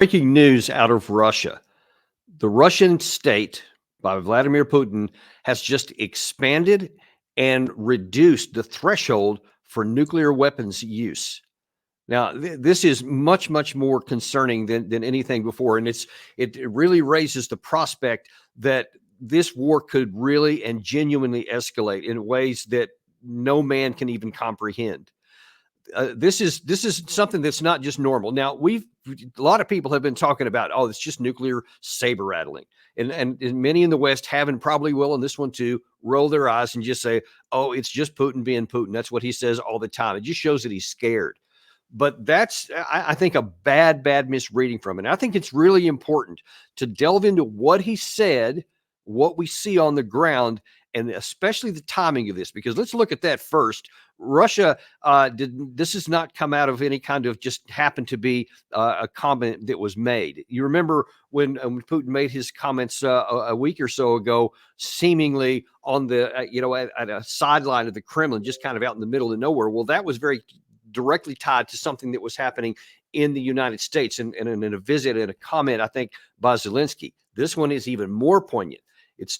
Breaking news out of Russia. The Russian state by Vladimir Putin has just expanded and reduced the threshold for nuclear weapons use. Now, this is much, much more concerning than anything before. And it really raises the prospect that this war could really and genuinely escalate in ways that no man can even comprehend. This is something that's not just normal. Now, a lot of people have been talking about, oh, it's just nuclear saber rattling, and many in the West have and probably will, and this one too, roll their eyes and just say, oh, it's just Putin being Putin. That's what he says all the time. It just shows that he's scared. But that's, I think, a bad misreading from it. And I think it's really important to delve into what he said, what we see on the ground, and especially the timing of this, because let's look at that first. Russia this has not come out of any kind of just happened to be a comment that was made. You remember when Putin made his comments a week or so ago, seemingly on the at a sideline of the Kremlin, just kind of out in the middle of nowhere. Well, that was very directly tied to something that was happening in the United States, and in a visit and a comment, I think, by Zelensky. This one is even more poignant. It's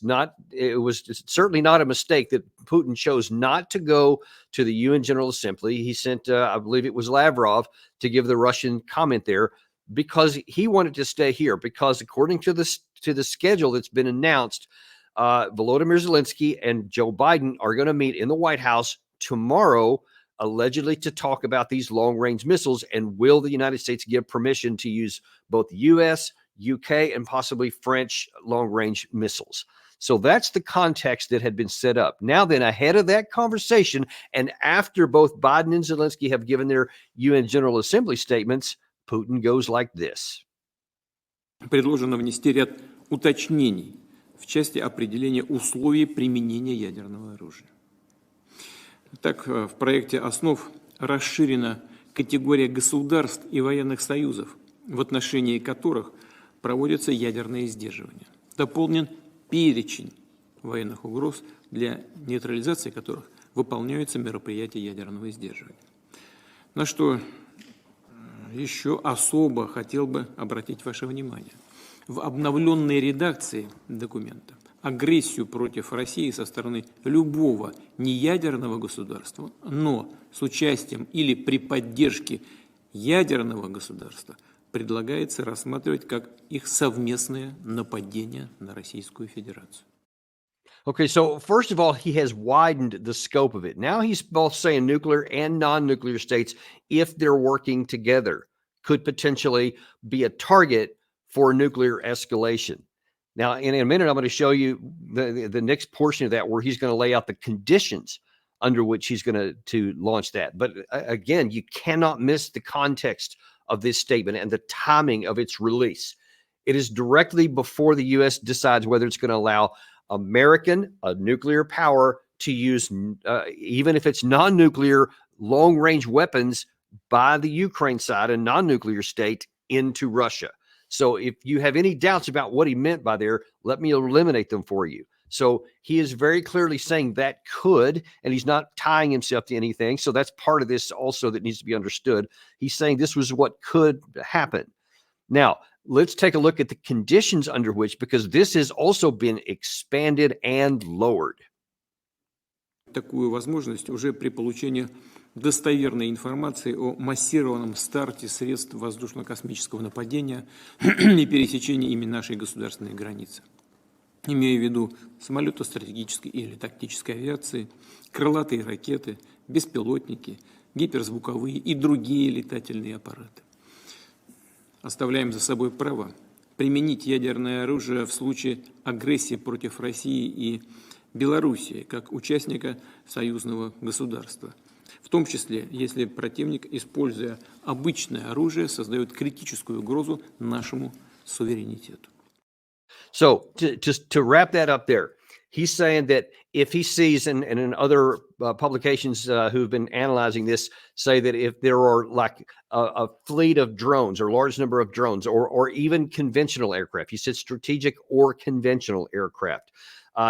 certainly not a mistake that Putin chose not to go to the UN General Assembly. He sent, I believe it was Lavrov, to give the Russian comment there because he wanted to stay here. Because according to the schedule that's been announced, Volodymyr Zelensky and Joe Biden are going to meet in the White House tomorrow, allegedly to talk about these long-range missiles and will the United States give permission to use both U.S., UK, and possibly French long-range missiles. So that's the context that had been set up. Now then, ahead of that conversation, and after both Biden and Zelensky have given their UN General Assembly statements, Putin goes like this. Предложено внести ряд уточнений в части определения условий применения ядерного оружия. Так, в проекте основ расширена категория государств и военных союзов, в отношении которых проводятся ядерные сдерживания. Дополнен перечень военных угроз, для нейтрализации которых выполняются мероприятия ядерного сдерживания. На что еще особо хотел бы обратить ваше внимание. В обновленной редакции документа агрессию против России со стороны любого неядерного государства, но с участием или при поддержке ядерного государства предлагается рассматривать как их совместное нападение на Российскую Федерацию. Okay, so first of all, he has widened the scope of it. Now he's both saying nuclear and non-nuclear states, if they're working together, could potentially be a target for nuclear escalation. Now, in a minute, I'm going to show you the next portion of that where he's going to lay out the conditions under which he's going to launch that. But again, you cannot miss the context of this statement and the timing of its release. It is directly before the U.S. decides whether it's going to allow American, a nuclear power, to use, even if it's non-nuclear, long-range weapons by the Ukraine side, a non-nuclear state, into Russia. So if you have any doubts about what he meant by there, let me eliminate them for you. So he is very clearly saying that could, and he's not tying himself to anything. So that's part of this also that needs to be understood. He's saying this was what could happen. Now, let's take a look at the conditions under which, because this has also been expanded and lowered. Такую возможность уже при получении достоверной информации о массированном старте средств воздушно-космического нападения и пересечении ими нашей государственной границы. Имея в виду самолеты стратегической или тактической авиации, крылатые ракеты, беспилотники, гиперзвуковые и другие летательные аппараты. Оставляем за собой право применить ядерное оружие в случае агрессии против России и Белоруссии как участника союзного государства. В том числе, если противник, используя обычное оружие, создает критическую угрозу нашему суверенитету. So to wrap that up there, he's saying that if he sees, and in other publications who've been analyzing this, say that if there are like a fleet of drones or large number of drones or even conventional aircraft, he said strategic or conventional aircraft.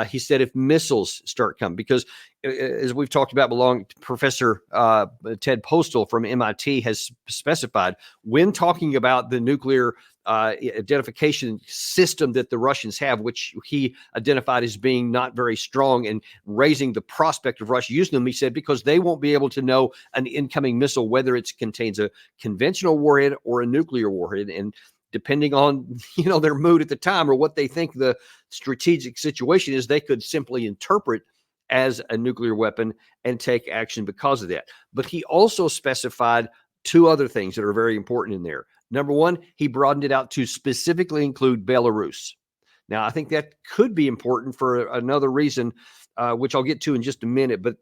He said if missiles start coming, because as we've talked about, Professor Ted Postal from MIT has specified when talking about the nuclear identification system that the Russians have, which he identified as being not very strong and raising the prospect of Russia using them. He said, because they won't be able to know an incoming missile, whether it contains a conventional warhead or a nuclear warhead. And depending on, their mood at the time or what they think the strategic situation is, they could simply interpret as a nuclear weapon and take action because of that. But he also specified two other things that are very important in there. Number one, he broadened it out to specifically include Belarus. Now, I think that could be important for another reason, which I'll get to in just a minute. But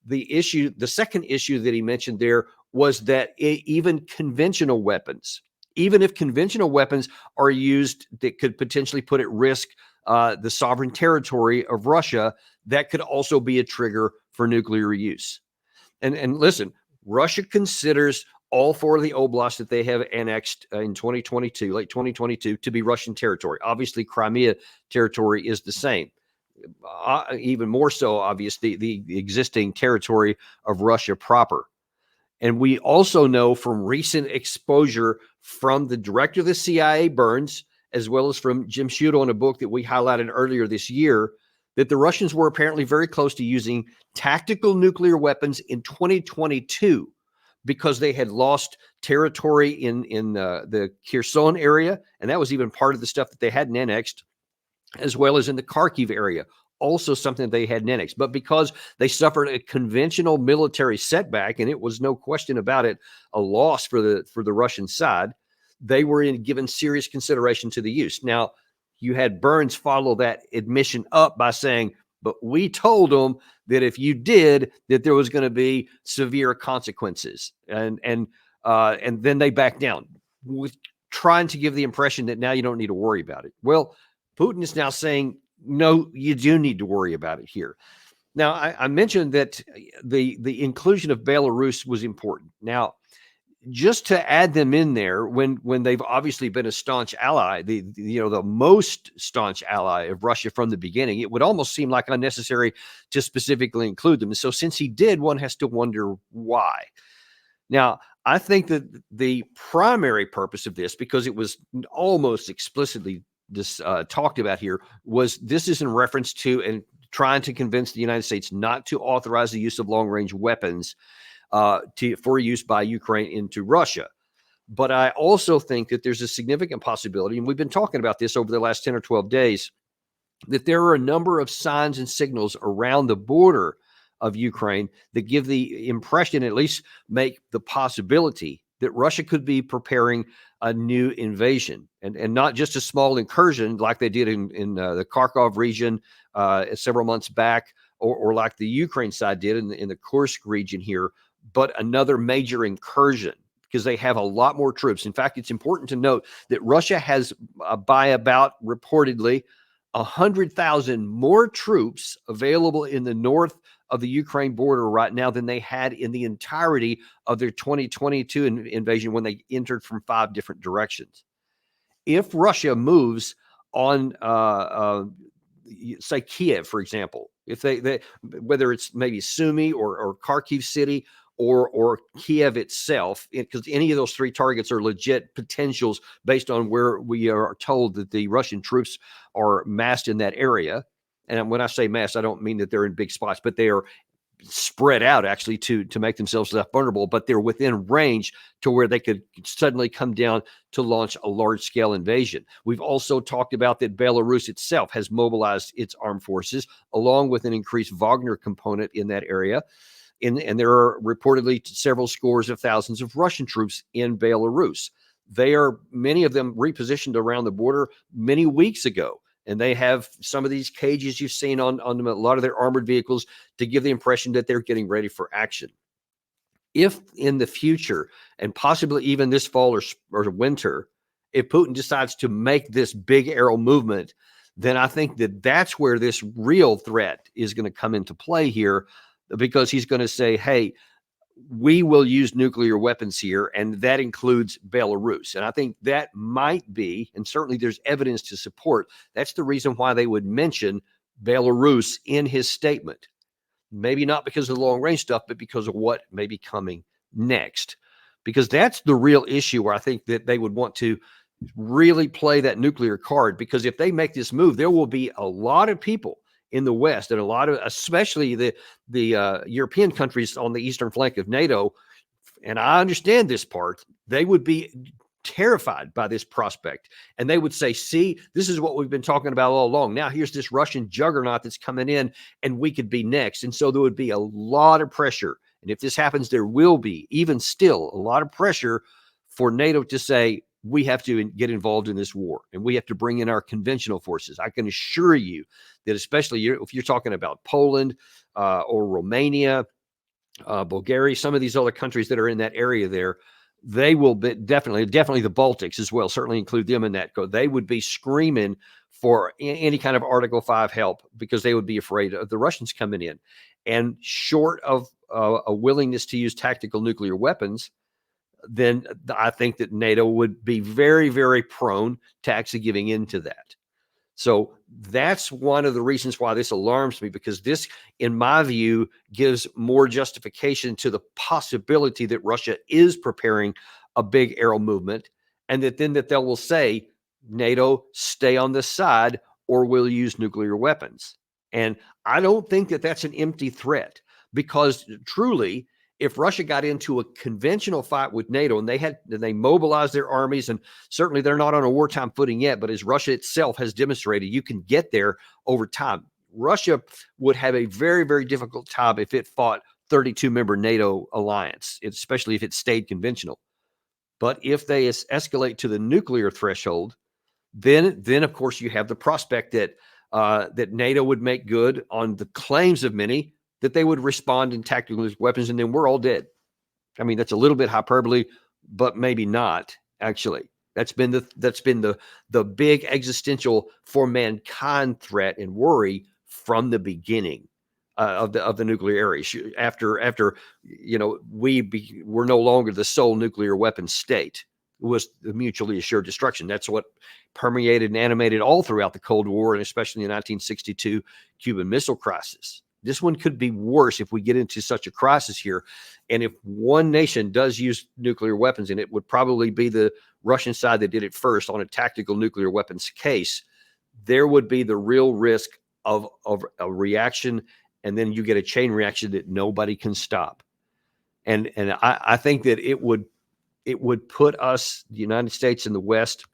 the second issue that he mentioned there was that even conventional weapons, even if conventional weapons are used that could potentially put at risk the sovereign territory of Russia, that could also be a trigger for nuclear use. And listen, Russia considers all four of the oblasts that they have annexed in 2022, late 2022, to be Russian territory. Obviously, Crimea territory is the same. Even more so, obviously, the existing territory of Russia proper. And we also know from recent exposure from the director of the CIA, Burns, as well as from Jim Sciutto in a book that we highlighted earlier this year, that the Russians were apparently very close to using tactical nuclear weapons in 2022 because they had lost territory in the Kherson area, and that was even part of the stuff that they hadn't annexed, as well as in the Kharkiv area, also something they hadn't annexed. But because they suffered a conventional military setback, and it was no question about it, a loss for the Russian side, they were given serious consideration to the use. Now, you had Burns follow that admission up by saying, but we told them that if you did, that there was going to be severe consequences. And then they backed down, with trying to give the impression that now you don't need to worry about it. Well, Putin is now saying, no, you do need to worry about it here. Now, I mentioned that the inclusion of Belarus was important. Now, just to add them in there when they've obviously been a staunch ally, the most staunch ally of Russia from the beginning, it would almost seem like unnecessary to specifically include them. And so since he did, one has to wonder why. Now, I think that the primary purpose of this, because it was almost explicitly talked about here, was this is in reference to and trying to convince the United States not to authorize the use of long-range weapons for use by Ukraine into Russia. But I also think that there's a significant possibility, and we've been talking about this over the last 10 or 12 days, that there are a number of signs and signals around the border of Ukraine that give the impression, at least make the possibility, that Russia could be preparing a new invasion, and not just a small incursion like they did in the Kharkov region several months back, or like the Ukraine side did in the Kursk region here, but another major incursion, because they have a lot more troops. In fact, it's important to note that Russia has, by about reportedly 100,000 more troops available in the north of the Ukraine border right now than they had in the entirety of their 2022 invasion, when they entered from 5 different directions. If Russia moves on, say Kiev, for example, if they whether it's maybe Sumy or Kharkiv city or Kiev itself, because any of those 3 targets are legit potentials based on where we are told that the Russian troops are massed in that area. And when I say massed, I don't mean that they're in big spots, but they are spread out actually to make themselves less vulnerable, but they're within range to where they could suddenly come down to launch a large-scale invasion. We've also talked about that Belarus itself has mobilized its armed forces, along with an increased Wagner component in that area. And there are reportedly several scores of thousands of Russian troops in Belarus. They are, many of them, repositioned around the border many weeks ago. And they have some of these cages you've seen on a lot of their armored vehicles to give the impression that they're getting ready for action. If in the future, and possibly even this fall or winter, if Putin decides to make this big aerial movement, then I think that that's where this real threat is going to come into play here, because he's going to say, hey, we will use nuclear weapons here, and that includes Belarus. And I think that might be, and certainly there's evidence to support, that's the reason why they would mention Belarus in his statement. Maybe not because of the long-range stuff, but because of what may be coming next. Because that's the real issue where I think that they would want to really play that nuclear card, because if they make this move, there will be a lot of people in the West, and a lot of, especially the European countries on the eastern flank of NATO, and I understand this part, they would be terrified by this prospect. And they would say, see, this is what we've been talking about all along. Now here's this Russian juggernaut that's coming in, and we could be next. And so there would be a lot of pressure. And if this happens, there will be, even still, a lot of pressure for NATO to say, we have to get involved in this war, and we have to bring in our conventional forces. I can assure you that, especially if you're talking about Poland or Romania, Bulgaria, some of these other countries that are in that area there, they will be definitely the Baltics as well, certainly include them in that. They would be screaming for any kind of Article 5 help, because they would be afraid of the Russians coming in. And short of a willingness to use tactical nuclear weapons, then I think that NATO would be very, very prone to actually giving in to that. So that's one of the reasons why this alarms me, because this, in my view, gives more justification to the possibility that Russia is preparing a big aerial movement, and that they will say, NATO, stay on this side or we'll use nuclear weapons. And I don't think that that's an empty threat, because truly, if Russia got into a conventional fight with NATO and they mobilized their armies, and certainly they're not on a wartime footing yet, but as Russia itself has demonstrated, you can get there over time. Russia would have a very, very difficult time if it fought 32-member NATO alliance, especially if it stayed conventional. But if they escalate to the nuclear threshold, then of course you have the prospect that that NATO would make good on the claims of many that they would respond in tactical weapons, and then we're all dead. I mean, that's a little bit hyperbole, but maybe not, actually. That's been the big existential for mankind threat and worry from the beginning of the nuclear era. After we're no longer the sole nuclear weapon state. It was the mutually assured destruction. That's what permeated and animated all throughout the Cold War, and especially the 1962 Cuban Missile Crisis. This one could be worse if we get into such a crisis here. And if one nation does use nuclear weapons, and it would probably be the Russian side that did it first on a tactical nuclear weapons case, there would be the real risk of a reaction, and then you get a chain reaction that nobody can stop. And I think that it would put us, the United States and the West,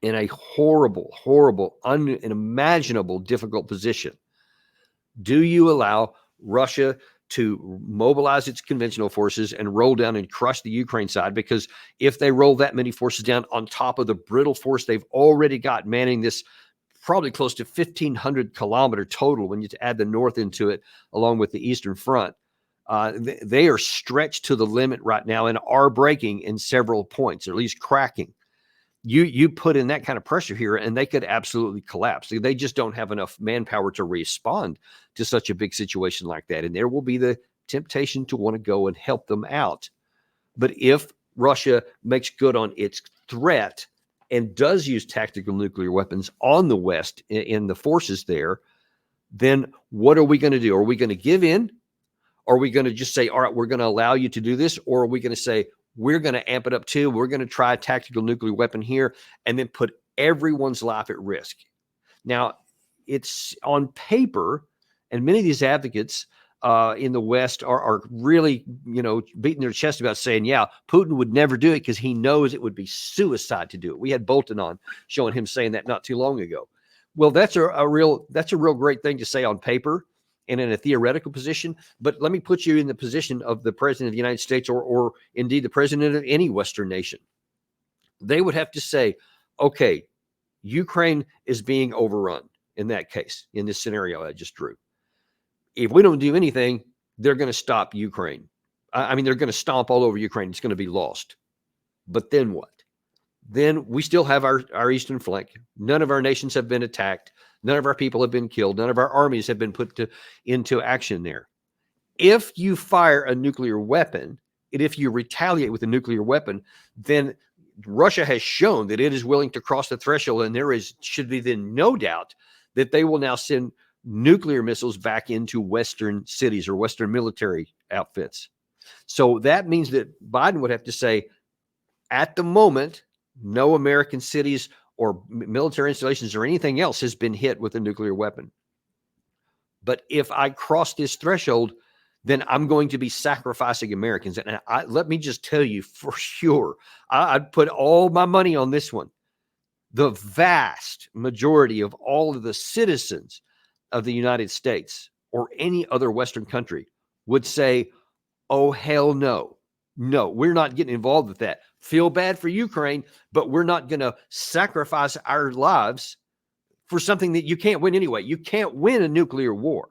in a horrible, unimaginable, difficult position. Do you allow Russia to mobilize its conventional forces and roll down and crush the Ukraine side? Because if they roll that many forces down on top of the brittle force they've already got manning this probably close to 1,500 kilometer total, when you add the north into it, along with the Eastern Front, they are stretched to the limit right now and are breaking in several points, or at least cracking. You put in that kind of pressure here, and they could absolutely collapse. They just don't have enough manpower to respond to such a big situation like that. And there will be the temptation to want to go and help them out. But if Russia makes good on its threat and does use tactical nuclear weapons on the West in the forces there, then what are we going to do? Are we going to give in? Are we going to just say, all right, we're going to allow you to do this? Or are we going to say, we're going to amp it up too, we're going to try a tactical nuclear weapon here, and then put everyone's life at risk? Now, it's on paper, and many of these advocates in the West are really, beating their chest about saying, yeah, Putin would never do it because he knows it would be suicide to do it. We had Bolton on showing him saying that not too long ago. Well, that's a real great thing to say on paper and in a theoretical position. But let me put you in the position of the president of the United States, or indeed the president of any Western nation. They would have to say, okay, Ukraine is being overrun in that case, in this scenario I just drew. If we don't do anything, they're going to stop Ukraine. I mean, they're going to stomp all over Ukraine. It's going to be lost. But then what? Then we still have our eastern flank. None of our nations have been attacked. None of our people have been killed. None of our armies have been put into action there. If you fire a nuclear weapon, and if you retaliate with a nuclear weapon, then Russia has shown that it is willing to cross the threshold, and should be then no doubt that they will now send nuclear missiles back into Western cities or Western military outfits. So that means that Biden would have to say, at the moment, No American cities or military installations or anything else has been hit with a nuclear weapon. But if I cross this threshold, then I'm going to be sacrificing Americans. And let me just tell you for sure, I'd put all my money on this one. The vast majority of all of the citizens of the United States or any other Western country would say, oh, hell no. No, we're not getting involved with that. Feel bad for Ukraine, but we're not going to sacrifice our lives for something that you can't win anyway. You can't win a nuclear war.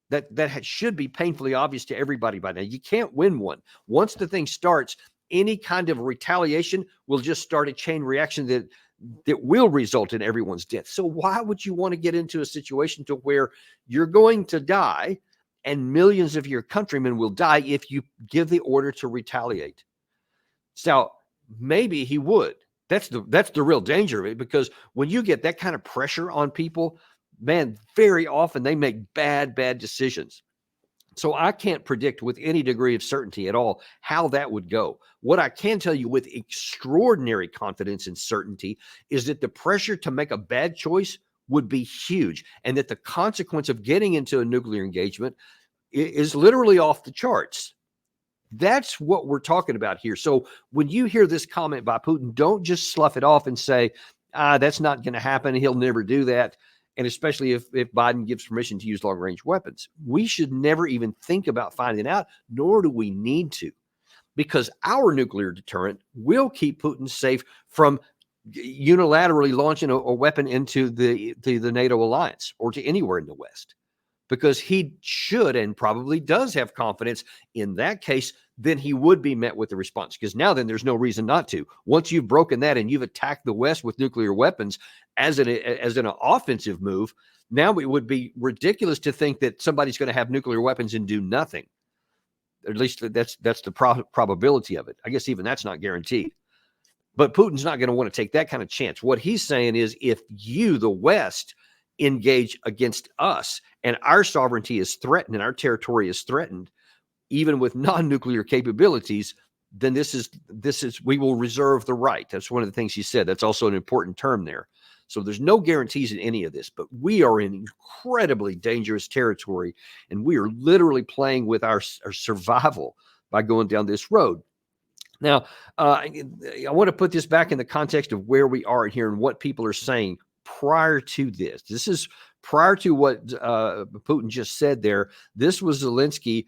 That should be painfully obvious to everybody by now. You can't win one. Once the thing starts, any kind of retaliation will just start a chain reaction that will result in everyone's death. So why would you want to get into a situation to where you're going to die and millions of your countrymen will die if you give the order to retaliate? So maybe he would. That's the real danger of it, because when you get that kind of pressure on people, man, very often they make bad decisions. So I can't predict with any degree of certainty at all how that would go. What I can tell you with extraordinary confidence and certainty is that the pressure to make a bad choice would be huge, and that the consequence of getting into a nuclear engagement is literally off the charts. That's what we're talking about here. So when you hear this comment by Putin, don't just slough it off and say, that's not going to happen. He'll never do that. And especially if Biden gives permission to use long-range weapons. We should never even think about finding out, nor do we need to, because our nuclear deterrent will keep Putin safe from unilaterally launching a weapon into the NATO alliance or to anywhere in the West. Because he should and probably does have confidence in that case, then he would be met with a response. Because now then there's no reason not to. Once you've broken that and you've attacked the West with nuclear weapons as an offensive move, now it would be ridiculous to think that somebody's going to have nuclear weapons and do nothing. At least that's the probability of it. I guess even that's not guaranteed. But Putin's not going to want to take that kind of chance. What he's saying is, if you, the West, engage against us and our sovereignty is threatened and our territory is threatened, even with non-nuclear capabilities, then this is we will reserve the right. That's one of the things he said. That's also an important term there. So there's no guarantees in any of this, but we are in incredibly dangerous territory, and we are literally playing with our survival by going down this road. Now, I want to put this back in the context of where we are here and what people are saying prior to this. This is prior to what Putin just said there. This was Zelensky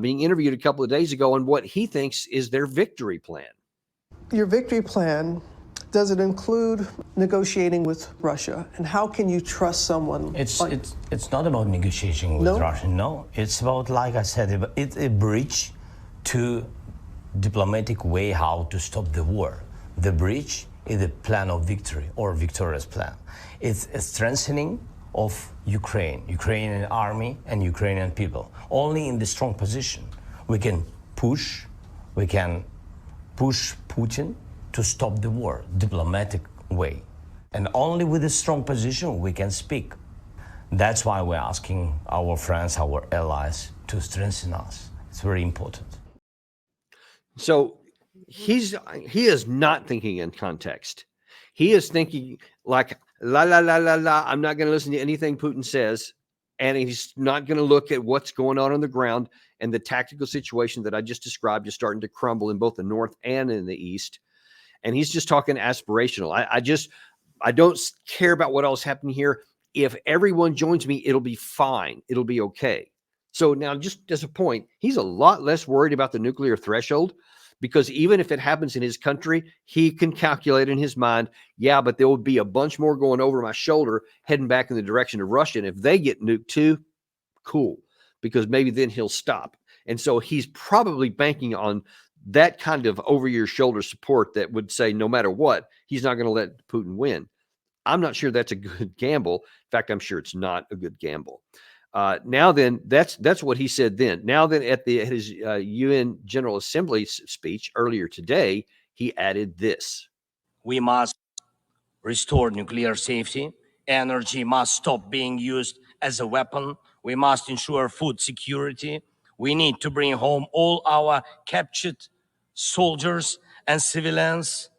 being interviewed a couple of days ago on what he thinks is their victory plan. Your victory plan, does it include negotiating with Russia? And how can you trust someone? It's not about negotiating with Russia. No, it's about, like I said, it's a bridge to diplomatic way how to stop the war. The bridge is a plan of victory or victorious plan. It's a strengthening of Ukrainian army and Ukrainian people. Only in the strong position we can push Putin to stop the war, diplomatic way. And only with a strong position we can speak. That's why we're asking our friends, our allies to strengthen us. It's very important. So he is not thinking in context. He is thinking like, la, la, la, la, la. I'm not going to listen to anything Putin says. And he's not going to look at what's going on the ground, and the tactical situation that I just described is starting to crumble in both the North and in the East. And he's just talking aspirational. I don't care about what else happened here. If everyone joins me, it'll be fine. It'll be okay. So now, just as a point, he's a lot less worried about the nuclear threshold, because even if it happens in his country, he can calculate in his mind, yeah, but there will be a bunch more going over my shoulder heading back in the direction of Russia. And if they get nuked too, cool, because maybe then he'll stop. And so he's probably banking on that kind of over your shoulder support that would say, no matter what, he's not going to let Putin win. I'm not sure that's a good gamble. In fact, I'm sure it's not a good gamble. Now then, that's what he said then. Now then, at his UN General Assembly speech earlier today, he added this. We must restore nuclear safety. Energy must stop being used as a weapon. We must ensure food security. We need to bring home all our captured soldiers and civilians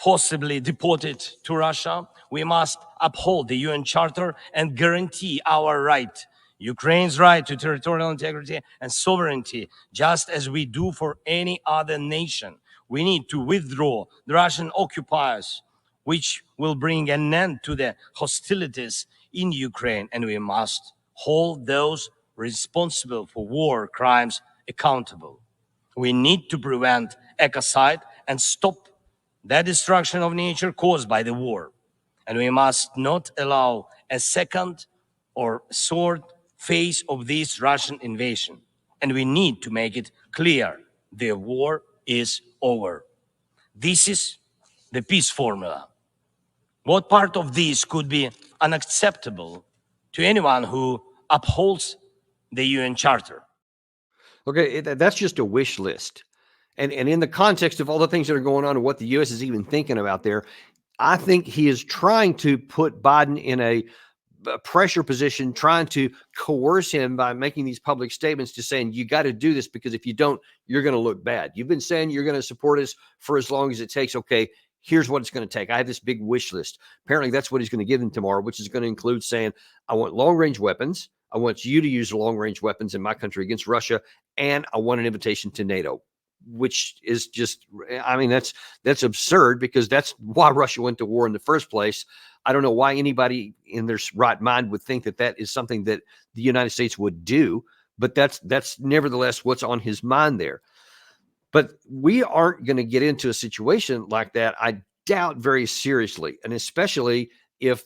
forcibly deported to Russia. We must uphold the UN Charter and guarantee our right, Ukraine's right to territorial integrity and sovereignty, just as we do for any other nation. We need to withdraw the Russian occupiers, which will bring an end to the hostilities in Ukraine, and we must hold those responsible for war crimes accountable. We need to prevent ecocide and stop the destruction of nature caused by the war. And we must not allow a second or third phase of this Russian invasion. And we need to make it clear the war is over. This is the peace formula. What part of this could be unacceptable to anyone who upholds the UN Charter? Okay, that's just a wish list. And in the context of all the things that are going on and what the U.S. is even thinking about there, I think he is trying to put Biden in a pressure position, trying to coerce him by making these public statements to saying, you got to do this because if you don't, you're going to look bad. You've been saying you're going to support us for as long as it takes. Okay, here's what it's going to take. I have this big wish list. Apparently that's what he's going to give him tomorrow, which is going to include saying, I want long-range weapons. I want you to use long-range weapons in my country against Russia. And I want an invitation to NATO, which is just, I mean, that's absurd because that's why Russia went to war in the first place. I don't know why anybody in their right mind would think that that is something that the United States would do, but that's nevertheless what's on his mind there. But we aren't going to get into a situation like that, I doubt, very seriously, and especially if,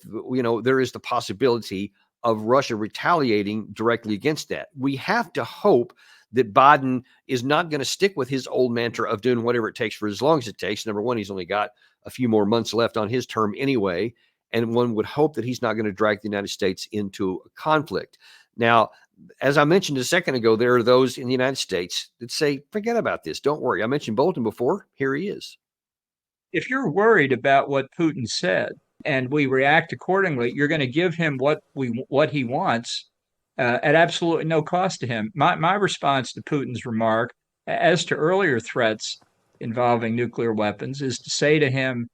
there is the possibility of Russia retaliating directly against that. We have to hope that Biden is not going to stick with his old mantra of doing whatever it takes for as long as it takes. Number one, he's only got a few more months left on his term anyway, and one would hope that he's not going to drag the United States into a conflict. Now, as I mentioned a second ago, there are those in the United States that say, forget about this. Don't worry. I mentioned Bolton before. Here he is. If you're worried about what Putin said and we react accordingly, you're going to give him what he wants at absolutely no cost to him. My response to Putin's remark, as to earlier threats involving nuclear weapons, is to say to him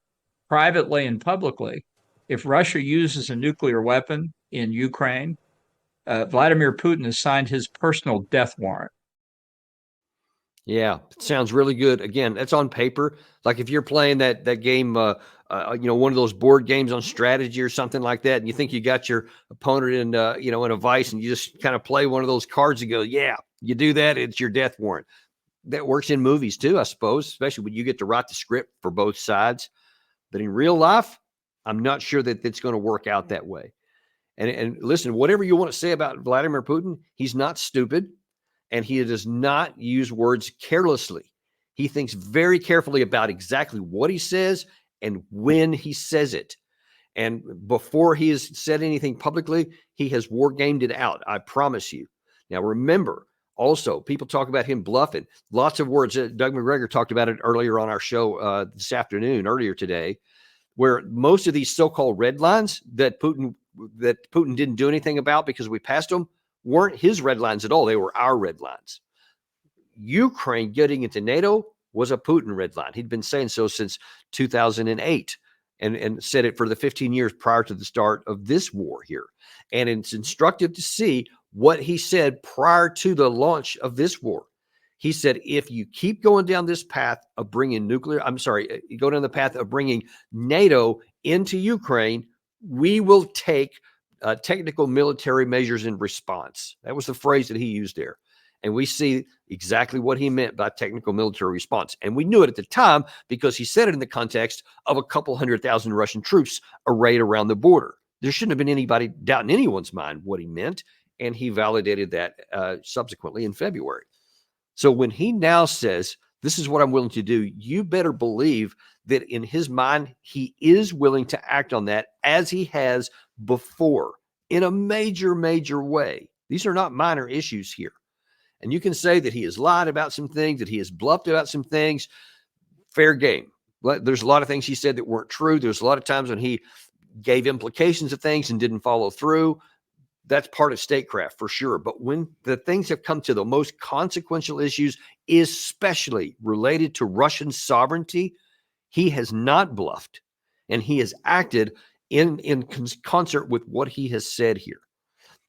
privately and publicly, if Russia uses a nuclear weapon in Ukraine, Vladimir Putin has signed his personal death warrant. Yeah, it sounds really good. Again, that's on paper. Like if you're playing that game, one of those board games on strategy or something like that, and you think you got your opponent in a vice, and you just kind of play one of those cards and go, yeah, you do that, it's your death warrant. That works in movies too, I suppose, especially when you get to write the script for both sides. But in real life, I'm not sure that it's going to work out that way. And listen, whatever you want to say about Vladimir Putin, he's not stupid. And he does not use words carelessly. He thinks very carefully about exactly what he says and when he says it. And before he has said anything publicly, he has war gamed it out. I promise you. Now, remember, also, people talk about him bluffing. Lots of words. Doug McGregor talked about it earlier on our show this afternoon, earlier today, where most of these so-called red lines that Putin didn't do anything about because we passed them weren't his red lines at all. They were our red lines. Ukraine getting into NATO was a Putin red line. He'd been saying so since 2008 and said it for the 15 years prior to the start of this war here. And it's instructive to see what he said prior to the launch of this war. He said, if you keep going down this path of bringing you go down the path of bringing NATO into Ukraine, we will take technical military measures in response. That was the phrase that he used there. And we see exactly what he meant by technical military response. And we knew it at the time because he said it in the context of a couple 100,000 Russian troops arrayed around the border. There shouldn't have been anybody doubt in anyone's mind what he meant. And he validated that subsequently in February. So when he now says, this is what I'm willing to do, you better believe that in his mind, he is willing to act on that as he has before in a major, major way. These are not minor issues here. And you can say that he has lied about some things, that he has bluffed about some things. Fair game. But there's a lot of things he said that weren't true. There's a lot of times when he gave implications of things and didn't follow through. That's part of statecraft for sure. But when the things have come to the most consequential issues, especially related to Russian sovereignty, He has not bluffed, and he has acted in concert with what he has said here.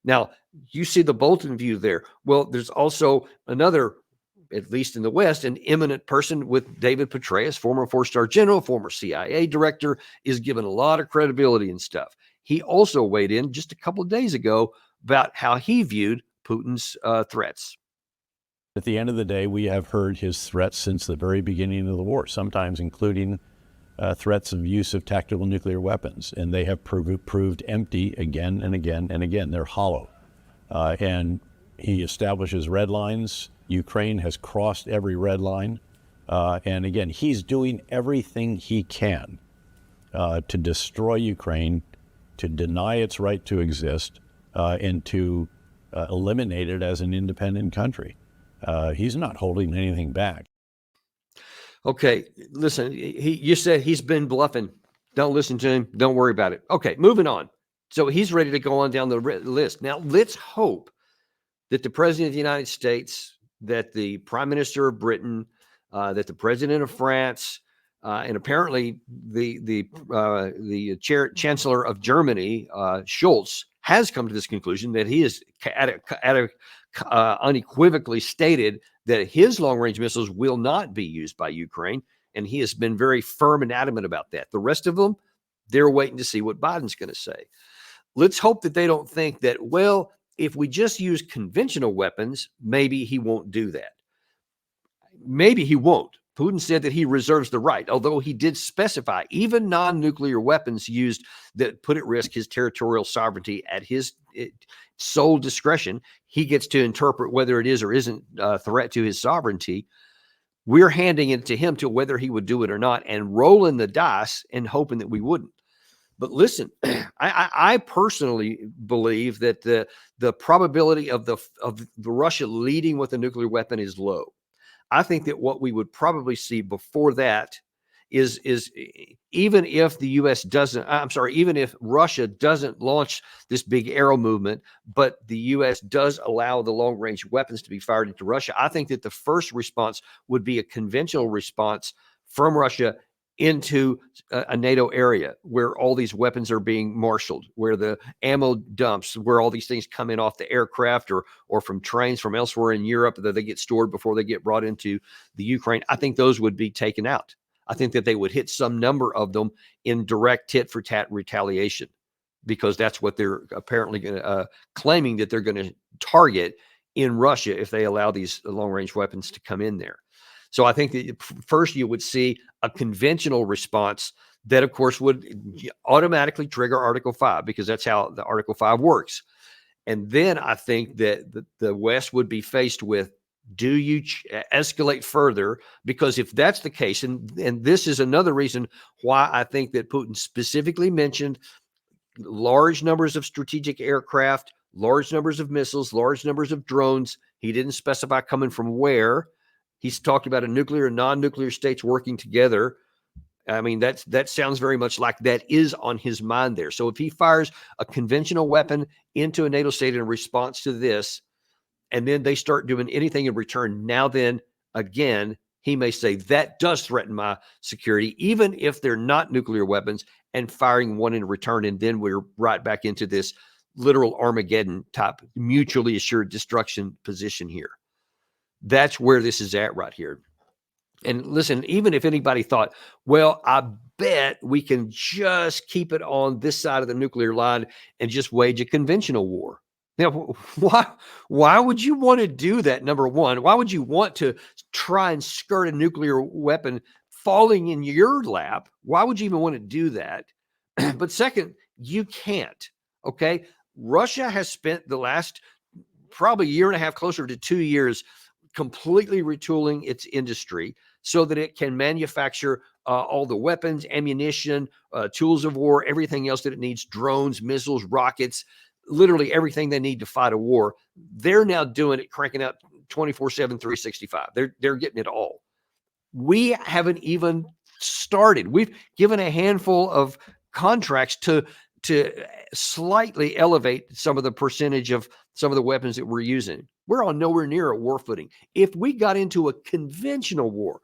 Now, you see the Bolton view there. Well, there's also another, at least in the West, an eminent person with David Petraeus, former four-star general, former CIA director, is given a lot of credibility and stuff. He also weighed in just a couple of days ago about how he viewed Putin's threats. At the end of the day, we have heard his threats since the very beginning of the war, sometimes including threats of use of tactical nuclear weapons, and they have proved empty again and again and again. They're hollow. And he establishes red lines. Ukraine has crossed every red line. And again, he's doing everything he can to destroy Ukraine, to deny its right to exist, and to eliminate it as an independent country. He's not holding anything back. Okay, listen, you said he's been bluffing. Don't listen to him. Don't worry about it. Okay, moving on. So he's ready to go on down the list. Now, let's hope that the President of the United States, that the Prime Minister of Britain, that the President of France, and apparently the Chancellor of Germany, Scholz, has come to this conclusion that he is unequivocally stated that his long-range missiles will not be used by Ukraine, and he has been very firm and adamant about that. The rest of them, they're waiting to see what Biden's going to say. Let's hope that they don't think that, well, if we just use conventional weapons, maybe he won't do that. Maybe he won't. Putin said that he reserves the right, although he did specify even non-nuclear weapons used that put at risk his territorial sovereignty at his sole discretion. He gets to interpret whether it is or isn't a threat to his sovereignty. We're handing it to him to whether he would do it or not and rolling the dice and hoping that we wouldn't. But listen, I personally believe that the probability of the Russia leading with a nuclear weapon is low. I think that what we would probably see before that is even if the U.S. doesn't, even if Russia doesn't launch this big arrow movement, but the U.S. does allow the long-range weapons to be fired into Russia, I think that the first response would be a conventional response from Russia into a NATO area where all these weapons are being marshaled, where the ammo dumps, where all these things come in off the aircraft or from trains from elsewhere in Europe that they get stored before they get brought into the Ukraine. I think those would be taken out. I think that they would hit some number of them in direct tit for tat retaliation, because that's what they're apparently claiming that they're going to target in Russia if they allow these long-range weapons to come in there. So I think that first you would see a conventional response that, of course, would automatically trigger Article 5, because that's how the Article 5 works. And then I think that the West would be faced with, do you escalate further? Because if that's the case, and this is another reason why I think that Putin specifically mentioned large numbers of strategic aircraft, large numbers of missiles, large numbers of drones. He didn't specify coming from where. He's talked about a nuclear and non-nuclear states working together. I mean, that sounds very much like that is on his mind there. So if he fires a conventional weapon into a NATO state in response to this, and then they start doing anything in return, now then, again, he may say that does threaten my security, even if they're not nuclear weapons, and firing one in return. And then we're right back into this literal Armageddon type mutually assured destruction position here. That's where this is at right here. And listen, even if anybody thought, well, I bet we can just keep it on this side of the nuclear line and just wage a conventional war. Now, why would you want to do that? Number one, why would you want to try and skirt a nuclear weapon falling in your lap? Why would you even want to do that? But second, you can't. Okay. Russia has spent the last probably year and a half, closer to 2 years, completely retooling its industry so that it can manufacture all the weapons, ammunition, tools of war, everything else that it needs, drones, missiles, rockets, literally everything they need to fight a war. They're now doing it, cranking out 24/7, 365. They're getting it all. We haven't even started. We've given a handful of contracts to slightly elevate some of the percentage of some of the weapons that we're using. We're on nowhere near a war footing. If we got into a conventional war,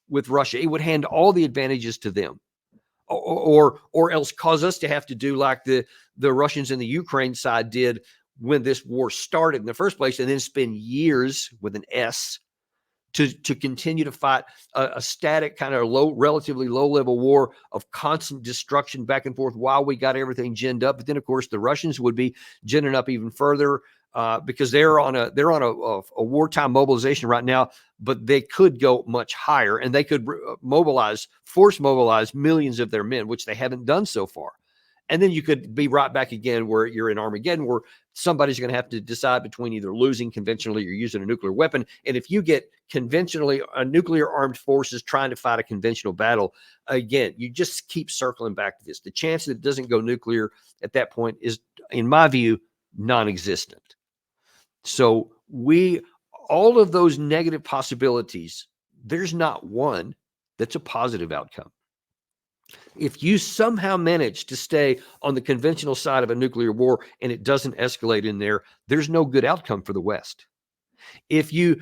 with Russia. It would hand all the advantages to them, or else cause us to have to do like the Russians in the Ukraine side did when this war started in the first place, and then spend years with an S to continue to fight a static kind of relatively low level war of constant destruction back and forth while we got everything ginned up. But then, of course, the Russians would be ginning up even further because they're on a wartime mobilization right now. But they could go much higher, and they could force mobilize millions of their men, which they haven't done so far. And then you could be right back again where you're in Armageddon, where somebody's going to have to decide between either losing conventionally or using a nuclear weapon. And if you get conventionally nuclear armed forces trying to fight a conventional battle, again, you just keep circling back to this. The chance that it doesn't go nuclear at that point is, in my view, non-existent. So all of those negative possibilities, there's not one that's a positive outcome. If you somehow manage to stay on the conventional side of a nuclear war and it doesn't escalate in there, there's no good outcome for the West. If you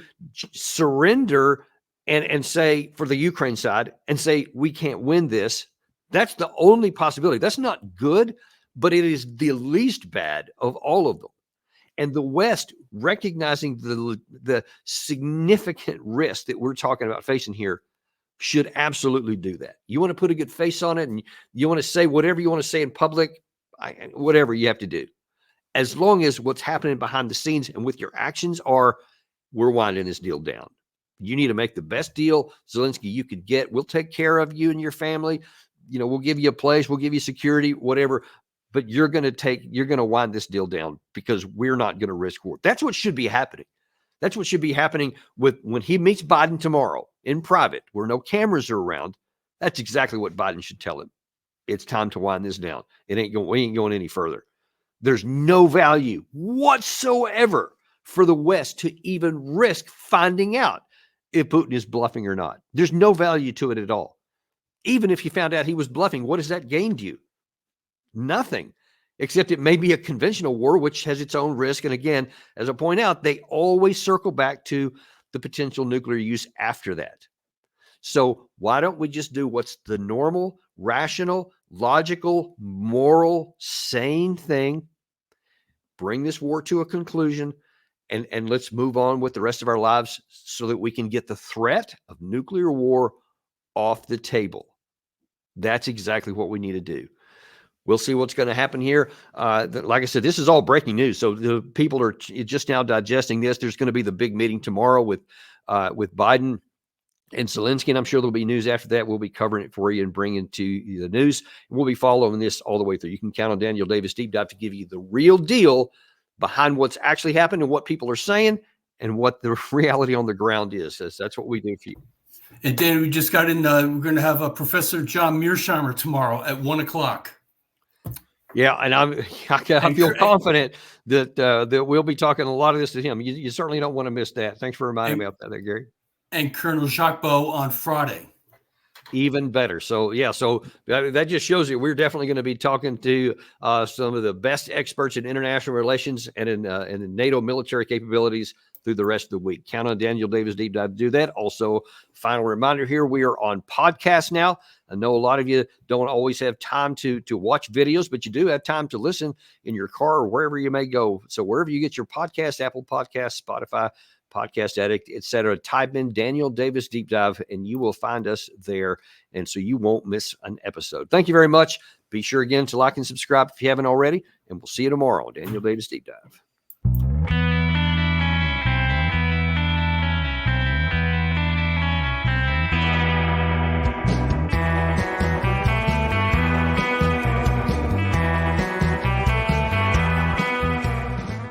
surrender and say, for the Ukraine side, and say, we can't win this, that's the only possibility. That's not good, but it is the least bad of all of them. And the West, recognizing the significant risk that we're talking about facing here, should absolutely do that. You want to put a good face on it, and you want to say whatever you want to say in public, whatever you have to do, as long as what's happening behind the scenes and with your actions are, we're winding this deal down. You need to make the best deal, Zelensky, you could get. We'll take care of you and your family. We'll give you a place, we'll give you security, whatever. But you're going to wind this deal down because we're not going to risk war. That's what should be happening. That's what should be happening when he meets Biden tomorrow in private, where no cameras are around. That's exactly what Biden should tell him. It's time to wind this down. We ain't going any further. There's no value whatsoever for the West to even risk finding out if Putin is bluffing or not. There's no value to it at all. Even if you found out he was bluffing, what has that gained you? Nothing. Except it may be a conventional war, which has its own risk. And again, as I point out, they always circle back to the potential nuclear use after that. So why don't we just do what's the normal, rational, logical, moral, sane thing? Bring this war to a conclusion, and let's move on with the rest of our lives so that we can get the threat of nuclear war off the table. That's exactly what we need to do. We'll see what's going to happen here. Like I said, this is all breaking news. So the people are just now digesting this. There's going to be the big meeting tomorrow with Biden and Zelensky, and I'm sure there'll be news after that. We'll be covering it for you and bringing to the news. We'll be following this all the way through. You can count on Daniel Davis Deep Dive to give you the real deal behind what's actually happened and what people are saying and what the reality on the ground is. That's what we do for you. And Dan, we just got in. We're going to have Professor John Mearsheimer tomorrow at 1:00. Yeah, and I feel confident that we'll be talking a lot of this to him. You certainly don't want to miss that. Thanks for reminding me about that, Gary. And Colonel Jacques Beau on Friday. Even better. So, yeah, that just shows you we're definitely going to be talking to some of the best experts in international relations and in NATO military capabilities through the rest of the week. Count on Daniel Davis Deep Dive to do that. Also, final reminder here, we are on podcast now. I know a lot of you don't always have time to watch videos, but you do have time to listen in your car or wherever you may go. So wherever you get your podcast, Apple Podcasts, Spotify, Podcast Addict, etc., type in Daniel Davis Deep Dive and you will find us there. And so you won't miss an episode. Thank you very much. Be sure again to like and subscribe if you haven't already, and we'll see you tomorrow on Daniel Davis Deep Dive.